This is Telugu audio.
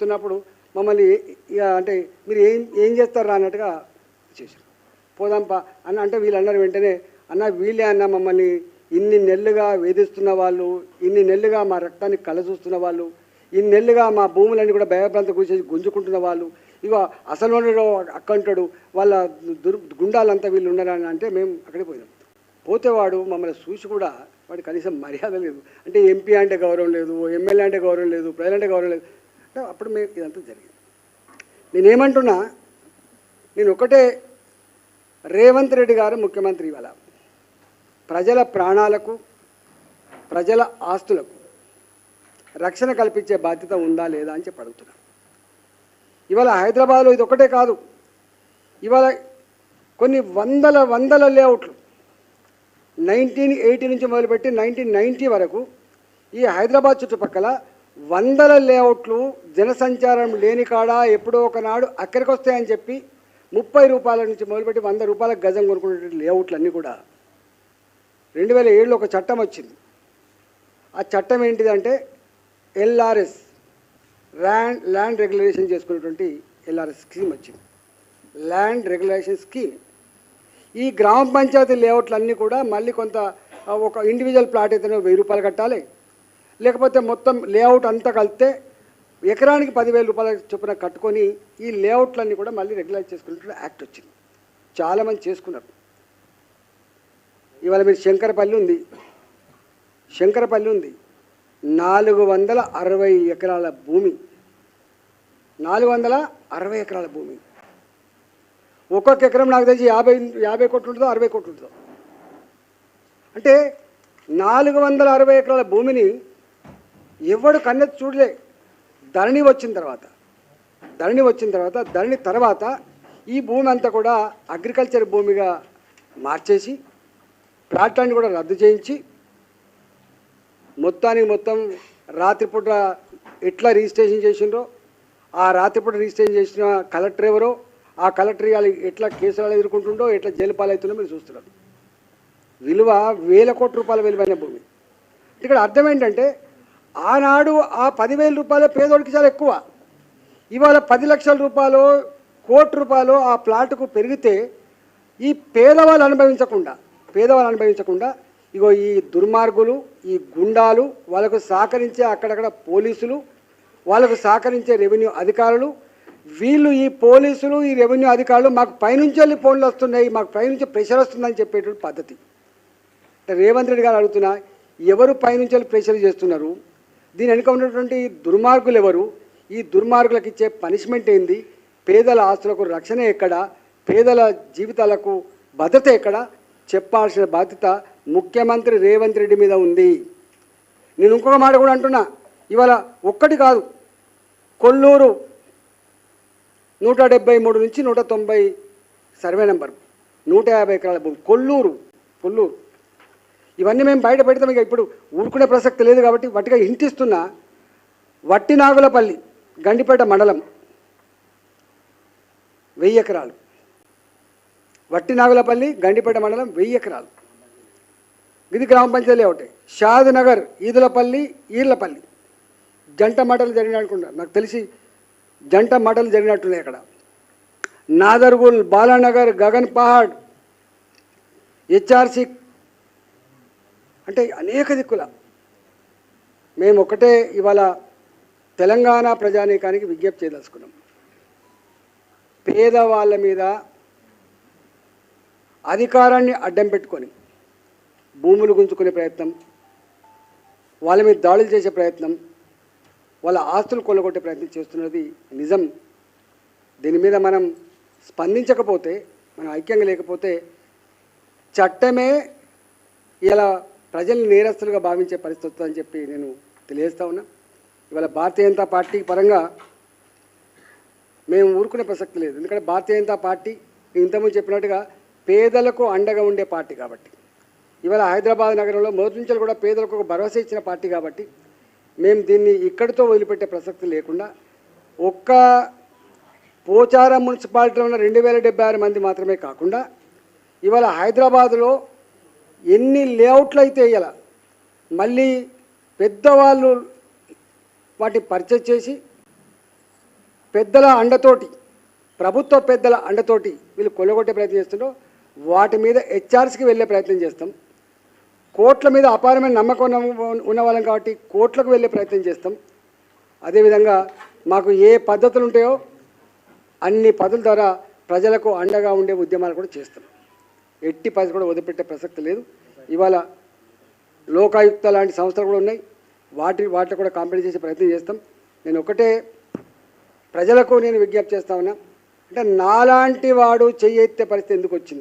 చెప్తున్నప్పుడు మమ్మల్ని ఇక అంటే మీరు ఏం చేస్తారా అన్నట్టుగా చేశారు. పోదాంపా అన్న అంటే వీళ్ళు అన్నారు వెంటనే, అన్న వీళ్ళే అన్న మమ్మల్ని ఇన్ని నెలలుగా వేధిస్తున్న వాళ్ళు, ఇన్ని నెలలుగా మా రక్తాన్ని కలచూస్తున్న వాళ్ళు, ఇన్ని నెలలుగా మా భూములన్నీ కూడా భయభ్రాంత కూర్చేసి గుంజుకుంటున్న వాళ్ళు, ఇక అసలు అక్కంటాడు వాళ్ళ గుండాలంతా వీళ్ళు ఉన్నారని అంటే మేము అక్కడికి పోయినాం. పోతే వాడు మమ్మల్ని చూసి కూడా వాడు కనీసం మర్యాద లేదు. అంటే ఎంపీ అంటే గౌరవం లేదు, ఎమ్మెల్యే అంటే గౌరవం లేదు, ప్రజలంటే గౌరవం లేదు. అంటే అప్పుడు మేము ఇదంతా జరిగింది. నేనేమంటున్నా, నేను ఒకటే, రేవంత్ రెడ్డి గారు ముఖ్యమంత్రి ఇవాళ ప్రజల ప్రాణాలకు ప్రజల ఆస్తులకు రక్షణ కల్పించే బాధ్యత ఉందా లేదా అని చెప్పి అడుగుతున్నా. ఇవాళ హైదరాబాద్లో ఇది ఒకటే కాదు, ఇవాళ కొన్ని వందల లేఅవుట్లు 1980 నుంచి మొదలుపెట్టి 1990 వరకు ఈ హైదరాబాద్ చుట్టుపక్కల వందల లేఅవుట్లు జనసంచారం లేని కాడ ఎప్పుడో ఒకనాడు అక్కడికి వస్తాయని చెప్పి 30 రూపాయల నుంచి మొదలుపెట్టి 100 రూపాయల గజం కొనుక్కునే లేఅవుట్లన్నీ కూడా 2007లో ఒక చట్టం వచ్చింది. ఆ చట్టం ఏంటిదంటే ఎల్ఆర్ఎస్, ల్యాండ్ రెగ్యులేషన్ చేసుకునేటువంటి ఎల్ఆర్ఎస్ స్కీమ్ వచ్చింది, ల్యాండ్ రెగ్యులేషన్ స్కీమ్. ఈ గ్రామ పంచాయతీ లేఅవుట్లన్నీ కూడా మళ్ళీ కొంత ఒక ఇండివిజువల్ ప్లాట్ అయితేనే 1000 రూపాయలు కట్టాలి, లేకపోతే మొత్తం లేఅవుట్ అంతా కలిపితే ఎకరానికి 10,000 రూపాయల చొప్పున కట్టుకొని ఈ లేఅవుట్లన్నీ కూడా మళ్ళీ రెగ్యులైజ్ చేసుకునే యాక్ట్ వచ్చింది. చాలామంది చేసుకున్నారు. ఇవాళ మీరు శంకరపల్లి ఉంది, 460 ఎకరాల భూమి, 460 ఎకరాల భూమి. ఒక్కొక్క ఎకరం నాకు తెలిసి 50 కోట్లు ఉంటుందో 60 కోట్లు ఉంటుందో. అంటే 460 ఎకరాల భూమిని ఎవడు కన్నెత్తి చూడలే. ధరణి వచ్చిన తర్వాత ఈ భూమి అంతా కూడా అగ్రికల్చర్ భూమిగా మార్చేసి ప్లాట్లన్నీ కూడా రద్దు చేయించి మొత్తం రాత్రిపూట ఎట్లా రిజిస్ట్రేషన్ చేసిండ్రో, ఆ రాత్రిపూట రిజిస్ట్రేషన్ చేసిన కలెక్టర్ ఎవరో, ఆ కలెక్టర్ ఎట్లా కేసులు ఎదుర్కొంటుండో, ఎట్లా జైలు పాలవుతుందో మీరు చూస్తున్నారు. విలువ 1000 కోట్ల రూపాయల విలువైన భూమి. ఇక్కడ అర్థం ఏంటంటే, ఆనాడు ఆ 10,000 రూపాయలు పేదోడికి చాలా ఎక్కువ. ఇవాళ 10 లక్షల రూపాయలు, కోటి రూపాయలు ఆ ప్లాట్కు పెరిగితే ఈ పేదవాళ్ళు అనుభవించకుండా ఇగో ఈ దుర్మార్గులు, ఈ గుండాలు, వాళ్ళకు సహకరించే అక్కడక్కడ పోలీసులు, వాళ్ళకు సహకరించే రెవెన్యూ అధికారులు, వీళ్ళు ఈ పోలీసులు, ఈ రెవెన్యూ అధికారులు మాకు పైనుంచి వెళ్ళి ఫోన్లు వస్తున్నాయి, మాకు పైనుంచి ప్రెషర్ వస్తుందని చెప్పేటువంటి పద్ధతి. రేవంత్ రెడ్డి గారు అడుగుతున్నా, ఎవరు పైనుంచి వెళ్ళి ప్రెషర్ చేస్తున్నారు? దీని వెనుక ఉన్నటువంటి దుర్మార్గులు ఎవరు? ఈ దుర్మార్గులకు ఇచ్చే పనిష్మెంట్ ఏంది? పేదల ఆస్తులకు రక్షణ ఎక్కడ? పేదల జీవితాలకు భద్రత ఎక్కడ? చెప్పాల్సిన బాధ్యత ముఖ్యమంత్రి రేవంత్ రెడ్డి మీద ఉంది. నేను ఇంకొక మాట కూడా అంటున్నా, ఇవాళ ఒక్కటి కాదు, కొల్లూరు 173 నుంచి 190 సర్వే నెంబర్, 150 ఎకరాల భూమి, కొల్లూరు. ఇవన్నీ మేము బయట పెడతాం, ఇక ఇప్పుడు ఊరుకునే ప్రసక్తి లేదు కాబట్టి వట్టిగా ఇంటిస్తున్నా. వట్టినాగులపల్లి, గండిపేట మండలం 1000 ఎకరాలు. వట్టినాగులపల్లి, గండిపేట మండలం 1000 ఎకరాలు. ఇది గ్రామ పంచాయతీ ఒకటి. షాద్ నగర్, ఈర్లపల్లి జంట మాటలు జరిగినట్టున్నా, నాకు తెలిసి జంట మాటలు జరిగినట్టున్నాయి అక్కడ. నాదర్గుల్, బాలానగర్, గగన్ పహాడ్, హెచ్ఆర్సి, అంటే అనేక దిక్కుల. మేము ఒకటే ఇవాళ తెలంగాణ ప్రజానీకానికి విజ్ఞప్తి చేయదలుచుకున్నాం. పేదవాళ్ళ మీద అధికారాన్ని అడ్డం పెట్టుకొని భూములు గుంజుకునే ప్రయత్నం, వాళ్ళ మీద దాడులు చేసే ప్రయత్నం, వాళ్ళ ఆస్తులు కొల్లగొట్టే ప్రయత్నం చేస్తున్నది నిజం. దీని మీద మనం స్పందించకపోతే, మనం ఐక్యంగా లేకపోతే చట్టమే ఇలా ప్రజల్ని నేరస్తులుగా భావించే పరిస్థితి అని చెప్పి నేను తెలియజేస్తా ఉన్నా. ఇవాళ భారతీయ జనతా పార్టీ పరంగా మేము ఊరుకునే ప్రసక్తి లేదు. ఎందుకంటే భారతీయ జనతా పార్టీ ఇంతకుముందు చెప్పినట్టుగా పేదలకు అండగా ఉండే పార్టీ కాబట్టి, ఇవాళ హైదరాబాద్ నగరంలో మొదటి నుంచి కూడా పేదలకు ఒక భరోసా ఇచ్చిన పార్టీ కాబట్టి మేము దీన్ని ఇక్కడితో వదిలిపెట్టే ప్రసక్తి లేకుండా, ఒక్క పోచారం మున్సిపాలిటీలో ఉన్న 2076 మంది మాత్రమే కాకుండా ఇవాళ హైదరాబాదులో ఎన్ని లేఅవుట్లు అయితే ఇవాళ మళ్ళీ పెద్దవాళ్ళు వాటిని పర్చేజ్ చేసి పెద్దల అండతోటి, ప్రభుత్వ పెద్దల అండతోటి వీళ్ళు కొల్లగొట్టే ప్రయత్నం చేస్తుండో వాటి మీద హెచ్ఆర్స్కి వెళ్ళే ప్రయత్నం చేస్తాం. కోట్ల మీద అపారమైన నమ్మకం ఉన్న వాళ్ళం కాబట్టి కోట్లకు వెళ్ళే ప్రయత్నం చేస్తాం. అదేవిధంగా మాకు ఏ పద్ధతులు ఉంటాయో అన్ని పద్ధతుల ద్వారా ప్రజలకు అండగా ఉండే ఉద్యమాలు కూడా చేస్తాం. ఎట్టి పరిస్థితి కూడా వదిలిపెట్టే ప్రసక్తి లేదు. ఇవాళ లోకాయుక్త లాంటి సంస్థలు కూడా ఉన్నాయి, వాటిని కూడా కాంపిటీ చేసే ప్రయత్నం చేస్తాం. నేను ఒకటే ప్రజలకు నేను విజ్ఞప్తి చేస్తా ఉన్నా, అంటే నాలాంటి వాడు చెయ్యెత్తే పరిస్థితి ఎందుకు వచ్చింది?